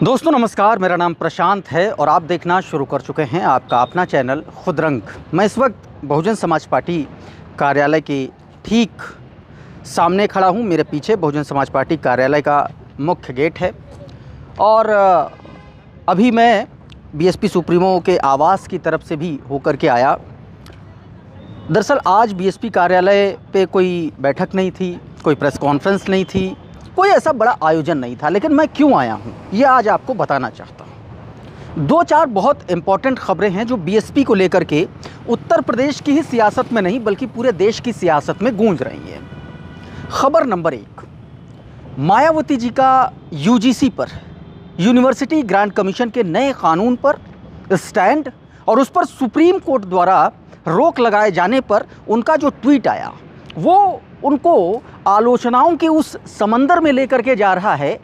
दोस्तों नमस्कार, मेरा नाम प्रशांत है और आप देखना शुरू कर चुके हैं आपका अपना चैनल खुदरंग। मैं इस वक्त बहुजन समाज पार्टी कार्यालय के ठीक सामने खड़ा हूं। मेरे पीछे बहुजन समाज पार्टी कार्यालय का मुख्य गेट है और अभी मैं बीएसपी सुप्रीमो के आवास की तरफ से भी होकर के आया। दरअसल आज बीएसपी कार्यालय पे कोई बैठक नहीं थी, कोई प्रेस कॉन्फ्रेंस नहीं थी, कोई ऐसा बड़ा आयोजन नहीं था, लेकिन मैं क्यों आया हूँ ये आज आपको बताना चाहता हूँ। दो चार बहुत इम्पॉर्टेंट खबरें हैं जो बीएसपी को लेकर के उत्तर प्रदेश की ही सियासत में नहीं बल्कि पूरे देश की सियासत में गूंज रही हैं। खबर नंबर 1, मायावती जी का यूजीसी पर, यूनिवर्सिटी ग्रांट कमीशन के नए कानून पर स्टैंड और उस पर सुप्रीम कोर्ट द्वारा रोक लगाए जाने पर उनका जो ट्वीट आया वो उनको आलोचनाओं के उस समंदर में लेकर के जा रहा है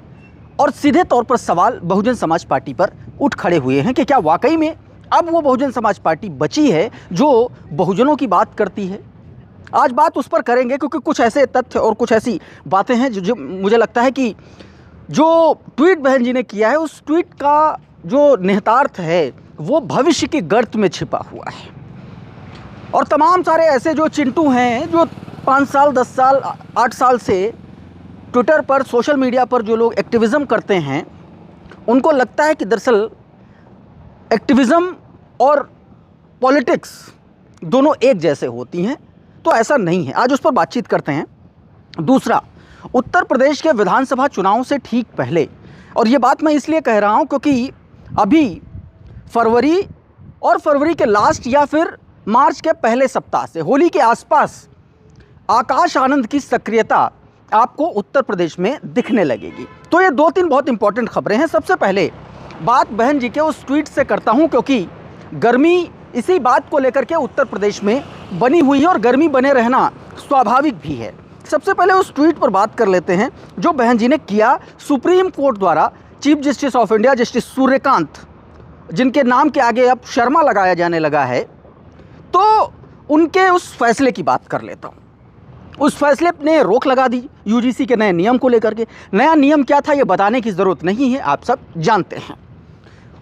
और सीधे तौर पर सवाल बहुजन समाज पार्टी पर उठ खड़े हुए हैं कि क्या वाकई में अब वो बहुजन समाज पार्टी बची है जो बहुजनों की बात करती है। आज बात उस पर करेंगे क्योंकि कुछ ऐसे तथ्य और कुछ ऐसी बातें हैं जो मुझे लगता है कि जो ट्वीट बहन जी ने किया है उस ट्वीट का जो निहितार्थ है वो भविष्य के गर्त में छिपा हुआ है। और तमाम सारे ऐसे जो चिंटू हैं जो 5 साल 10 साल 8 साल से ट्विटर पर सोशल मीडिया पर जो लोग एक्टिविज़म करते हैं उनको लगता है कि दरअसल एक्टिविज़म और पॉलिटिक्स दोनों एक जैसे होती हैं, तो ऐसा नहीं है। आज उस पर बातचीत करते हैं। दूसरा, उत्तर प्रदेश के विधानसभा चुनाव से ठीक पहले, और ये बात मैं इसलिए कह रहा हूँ क्योंकि अभी फरवरी के लास्ट या फिर मार्च के पहले सप्ताह से होली के आसपास आकाश आनंद की सक्रियता आपको उत्तर प्रदेश में दिखने लगेगी। तो ये 2-3 बहुत इंपॉर्टेंट खबरें हैं। सबसे पहले बात बहन जी के उस ट्वीट से करता हूं क्योंकि गर्मी इसी बात को लेकर के उत्तर प्रदेश में बनी हुई है और गर्मी बने रहना स्वाभाविक भी है। सबसे पहले उस ट्वीट पर बात कर लेते हैं जो बहन जी ने किया सुप्रीम कोर्ट द्वारा chief justice of India justice Suryakant, जिनके नाम के आगे अब शर्मा लगाया जाने लगा है, तो उनके उस फैसले की बात कर लेता हूँ। उस फैसले ने रोक लगा दी यूजीसी के नए नियम को लेकर के। नया नियम क्या था ये बताने की ज़रूरत नहीं है, आप सब जानते हैं।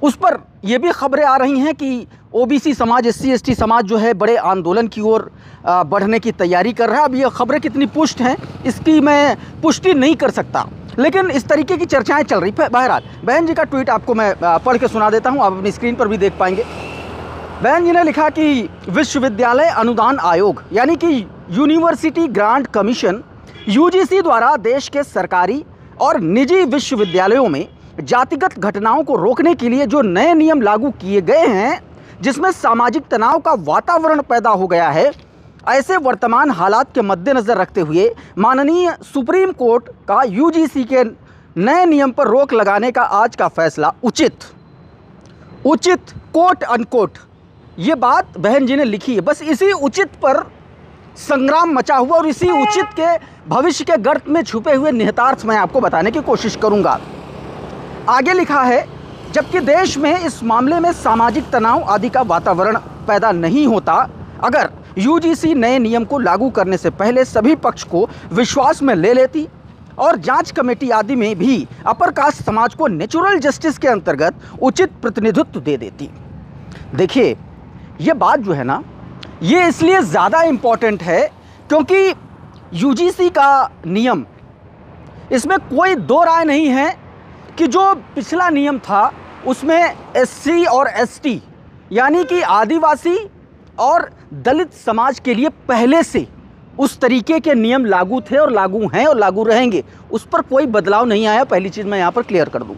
उस पर यह भी खबरें आ रही हैं कि ओबीसी समाज, एससी एसटी समाज जो है बड़े आंदोलन की ओर बढ़ने की तैयारी कर रहा है। अब ये खबरें कितनी पुष्ट हैं इसकी मैं पुष्टि नहीं कर सकता, लेकिन इस तरीके की चर्चाएँ चल रही। बहरहाल बहन जी का ट्वीट आपको मैं पढ़ के सुना देता हूँ, आप अपनी स्क्रीन पर भी देख पाएंगे। बहन जी ने लिखा कि विश्वविद्यालय अनुदान आयोग यानी कि यूनिवर्सिटी ग्रांट कमीशन यूजीसी द्वारा देश के सरकारी और निजी विश्वविद्यालयों में जातिगत घटनाओं को रोकने के लिए जो नए नियम लागू किए गए हैं जिसमें सामाजिक तनाव का वातावरण पैदा हो गया है, ऐसे वर्तमान हालात के मद्देनज़र रखते हुए माननीय सुप्रीम कोर्ट का यूजीसी के नए नियम पर रोक लगाने का आज का फैसला उचित कोट अनकोट ये बात बहन जी ने लिखी है। बस इसी उचित पर संग्राम मचा हुआ और इसी उचित के भविष्य के गर्त में छुपे हुए निहितार्थ मैं आपको बताने की कोशिश करूंगा। आगे लिखा है, जबकि देश में इस मामले में सामाजिक तनाव आदि का वातावरण पैदा नहीं होता अगर यूजीसी नए नियम को लागू करने से पहले सभी पक्ष को विश्वास में ले लेती और जांच कमेटी आदि में भी अपर कास्ट समाज को नेचुरल जस्टिस के अंतर्गत उचित प्रतिनिधित्व दे देती। देखिए ये बात जो है ना ये इसलिए ज़्यादा इम्पॉर्टेंट है क्योंकि यूजीसी का नियम, इसमें कोई दो राय नहीं है कि जो पिछला नियम था उसमें एससी और एसटी यानी कि आदिवासी और दलित समाज के लिए पहले से उस तरीके के नियम लागू थे और लागू हैं और लागू रहेंगे, उस पर कोई बदलाव नहीं आया। पहली चीज़ मैं यहाँ पर क्लियर कर दूँ।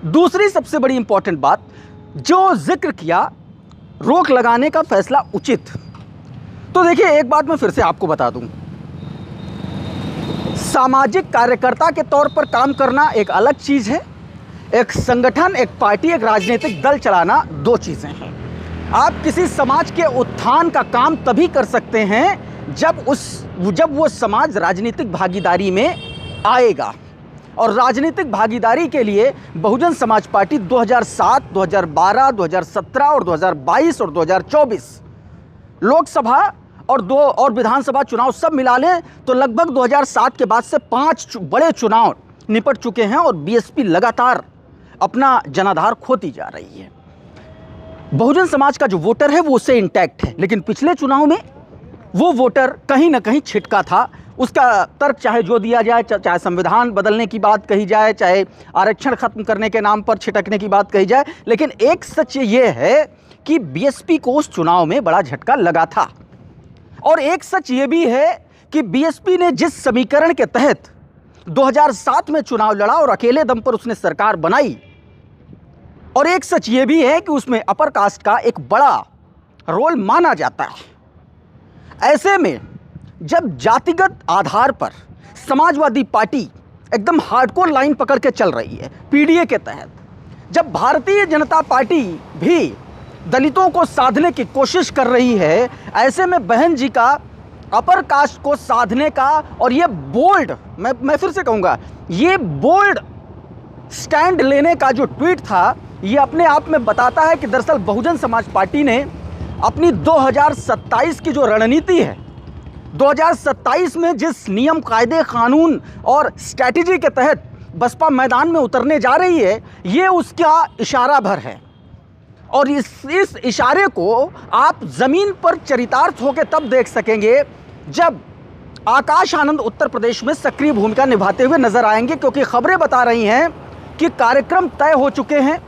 दूसरी सबसे बड़ी इम्पॉर्टेंट बात जो जिक्र किया, रोक लगाने का फैसला उचित। तो देखिए एक बात मैं फिर से आपको बता दूं, सामाजिक कार्यकर्ता के तौर पर काम करना एक अलग चीज़ है, एक संगठन, एक पार्टी, एक राजनीतिक दल चलाना दो चीज़ें हैं। आप किसी समाज के उत्थान का काम तभी कर सकते हैं जब वो समाज राजनीतिक भागीदारी में आएगा, और राजनीतिक भागीदारी के लिए बहुजन समाज पार्टी 2007, 2012, 2017 और 2022 और 2024 लोकसभा और विधानसभा चुनाव सब मिला लें तो लगभग 2007 के बाद से 5 बड़े चुनाव निपट चुके हैं और बीएसपी लगातार अपना जनाधार खोती जा रही है। बहुजन समाज का जो वोटर है वो उससे इंटैक्ट है, लेकिन पिछले चुनाव में वो वोटर कहीं ना कहीं छिटका था। उसका तर्क चाहे जो दिया जाए, चाहे संविधान बदलने की बात कही जाए, चाहे आरक्षण खत्म करने के नाम पर छिटकने की बात कही जाए, लेकिन एक सच ये है कि बीएसपी को उस चुनाव में बड़ा झटका लगा था। और एक सच ये भी है कि बीएसपी ने जिस समीकरण के तहत 2007 में चुनाव लड़ा और अकेले दम पर उसने सरकार बनाई, और एक सच ये भी है कि उसमें अपर कास्ट का एक बड़ा रोल माना जाता है। ऐसे में जब जातिगत आधार पर समाजवादी पार्टी एकदम हार्डकोर लाइन पकड़ के चल रही है पीडीए के तहत, जब भारतीय जनता पार्टी भी दलितों को साधने की कोशिश कर रही है, ऐसे में बहन जी का अपर कास्ट को साधने का और ये बोल्ड, मैं फिर से कहूँगा, ये बोल्ड स्टैंड लेने का जो ट्वीट था, ये अपने आप में बताता है कि दरअसल बहुजन समाज पार्टी ने अपनी 2027 की जो रणनीति है, 2027 में जिस नियम, कायदे, कानून और स्ट्रैटेजी के तहत बसपा मैदान में उतरने जा रही है, ये उसका इशारा भर है। और इस इशारे को आप ज़मीन पर चरितार्थ होकर तब देख सकेंगे जब आकाश आनंद उत्तर प्रदेश में सक्रिय भूमिका निभाते हुए नजर आएंगे, क्योंकि खबरें बता रही हैं कि कार्यक्रम तय हो चुके हैं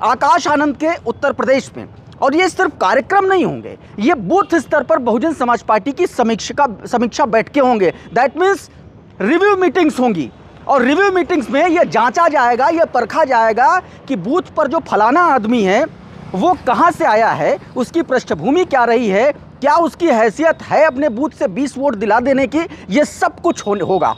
आकाश आनंद के उत्तर प्रदेश में। और ये सिर्फ कार्यक्रम नहीं होंगे, ये बूथ स्तर पर बहुजन समाज पार्टी की समीक्षा बैठकें होंगे। दैट मीन्स रिव्यू मीटिंग्स होंगी, और रिव्यू मीटिंग्स में ये जांचा जाएगा, ये परखा जाएगा कि बूथ पर जो फलाना आदमी है वो कहाँ से आया है, उसकी पृष्ठभूमि क्या रही है, क्या उसकी हैसियत है अपने बूथ से 20 वोट दिला देने की। ये सब कुछ होगा।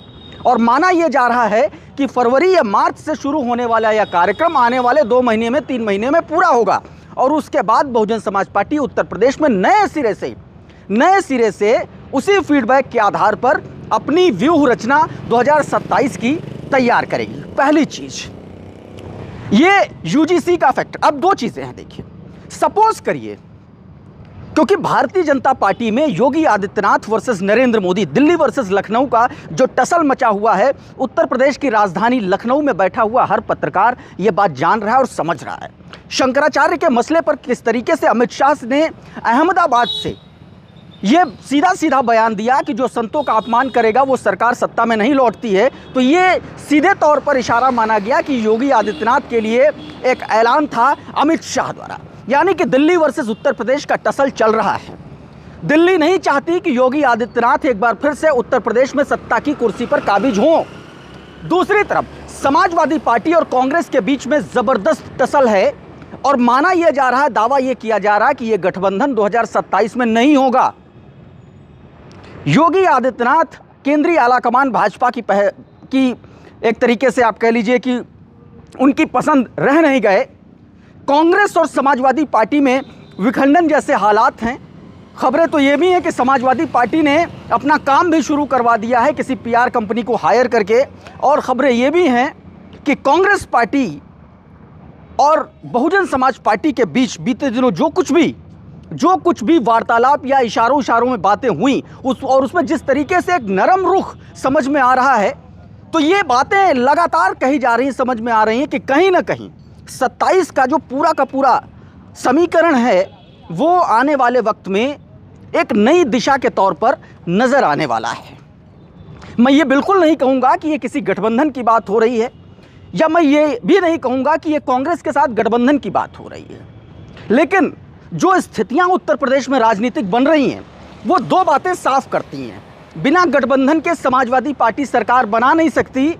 और माना यह जा रहा है कि फरवरी या मार्च से शुरू होने वाला यह कार्यक्रम आने वाले 2 महीने में, 3 महीने में पूरा होगा। और उसके बाद बहुजन समाज पार्टी उत्तर प्रदेश में नए सिरे से उसी फीडबैक के आधार पर अपनी व्यूह रचना 2027 की तैयार करेगी। पहली चीज ये यूजीसी का फैक्टर। अब 2 चीजें हैं, देखिए, सपोज करिए, क्योंकि भारतीय जनता पार्टी में योगी आदित्यनाथ वर्सेस नरेंद्र मोदी, दिल्ली वर्सेस लखनऊ का जो टसल मचा हुआ है, उत्तर प्रदेश की राजधानी लखनऊ में बैठा हुआ हर पत्रकार ये बात जान रहा है और समझ रहा है। शंकराचार्य के मसले पर किस तरीके से अमित शाह ने अहमदाबाद से ये सीधा बयान दिया कि जो संतों का अपमान करेगा वो सरकार सत्ता में नहीं लौटती है, तो ये सीधे तौर पर इशारा माना गया कि योगी आदित्यनाथ के लिए एक ऐलान था अमित शाह द्वारा। यानी कि दिल्ली वर्सेस उत्तर प्रदेश का टसल चल रहा है। दिल्ली नहीं चाहती कि योगी आदित्यनाथ एक बार फिर से उत्तर प्रदेश में सत्ता की कुर्सी पर काबिज हों। दूसरी तरफ समाजवादी पार्टी और कांग्रेस के बीच में जबरदस्त टसल है, और माना यह जा रहा है, दावा यह किया जा रहा है कि यह गठबंधन 2027 में नहीं होगा। योगी आदित्यनाथ केंद्रीय आलाकमान भाजपा की एक तरीके से आप कह लीजिए कि उनकी पसंद रह नहीं गए। कांग्रेस और समाजवादी पार्टी में विखंडन जैसे हालात हैं। खबरें तो ये भी हैं कि समाजवादी पार्टी ने अपना काम भी शुरू करवा दिया है किसी पीआर कंपनी को हायर करके, और खबरें ये भी हैं कि कांग्रेस पार्टी और बहुजन समाज पार्टी के बीच बीते दिनों जो कुछ भी वार्तालाप या इशारों में बातें हुई और उसमें जिस तरीके से एक नरम रुख समझ में आ रहा है, तो ये बातें लगातार कही जा रही हैं, समझ में आ रही हैं कि कहीं ना कहीं 27 का जो पूरा का पूरा समीकरण है वो आने वाले वक्त में एक नई दिशा के तौर पर नज़र आने वाला है। मैं ये बिल्कुल नहीं कहूँगा कि ये किसी गठबंधन की बात हो रही है, या मैं ये भी नहीं कहूँगा कि ये कांग्रेस के साथ गठबंधन की बात हो रही है, लेकिन जो स्थितियां उत्तर प्रदेश में राजनीतिक बन रही हैं वो 2 बातें साफ करती हैं। बिना गठबंधन के समाजवादी पार्टी सरकार बना नहीं सकती,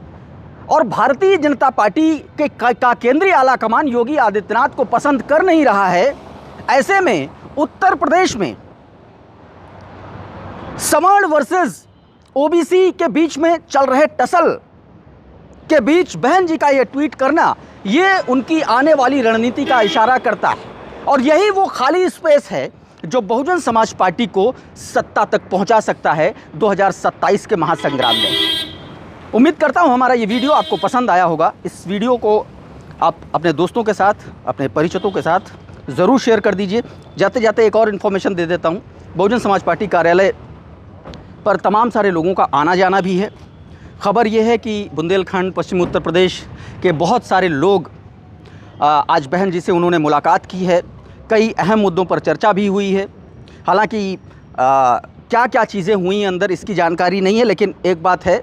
और भारतीय जनता पार्टी का केंद्रीय आलाकमान योगी आदित्यनाथ को पसंद कर नहीं रहा है। ऐसे में उत्तर प्रदेश में सवर्ण वर्सेस ओबीसी के बीच में चल रहे टसल के बीच बहन जी का ये ट्वीट करना, ये उनकी आने वाली रणनीति का इशारा करता है, और यही वो खाली स्पेस है जो बहुजन समाज पार्टी को सत्ता तक पहुंचा सकता है 2027 के महासंग्राम में। उम्मीद करता हूं हमारा ये वीडियो आपको पसंद आया होगा। इस वीडियो को आप अपने दोस्तों के साथ, अपने परिचितों के साथ ज़रूर शेयर कर दीजिए। जाते जाते एक और इन्फॉर्मेशन दे देता हूं, बहुजन समाज पार्टी कार्यालय पर तमाम सारे लोगों का आना जाना भी है। खबर यह है कि बुंदेलखंड, पश्चिमी उत्तर प्रदेश के बहुत सारे लोग आज बहन जी से उन्होंने मुलाकात की है, कई अहम मुद्दों पर चर्चा भी हुई है। हालांकि क्या क्या चीज़ें हुई अंदर इसकी जानकारी नहीं है, लेकिन एक बात है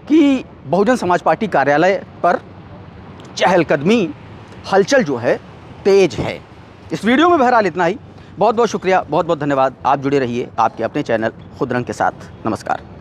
कि बहुजन समाज पार्टी कार्यालय पर चहलकदमी, हलचल जो है तेज है। इस वीडियो में बहरहाल इतना ही। बहुत बहुत शुक्रिया, बहुत बहुत धन्यवाद। आप जुड़े रहिए आपके अपने चैनल खुद रंग के साथ। नमस्कार।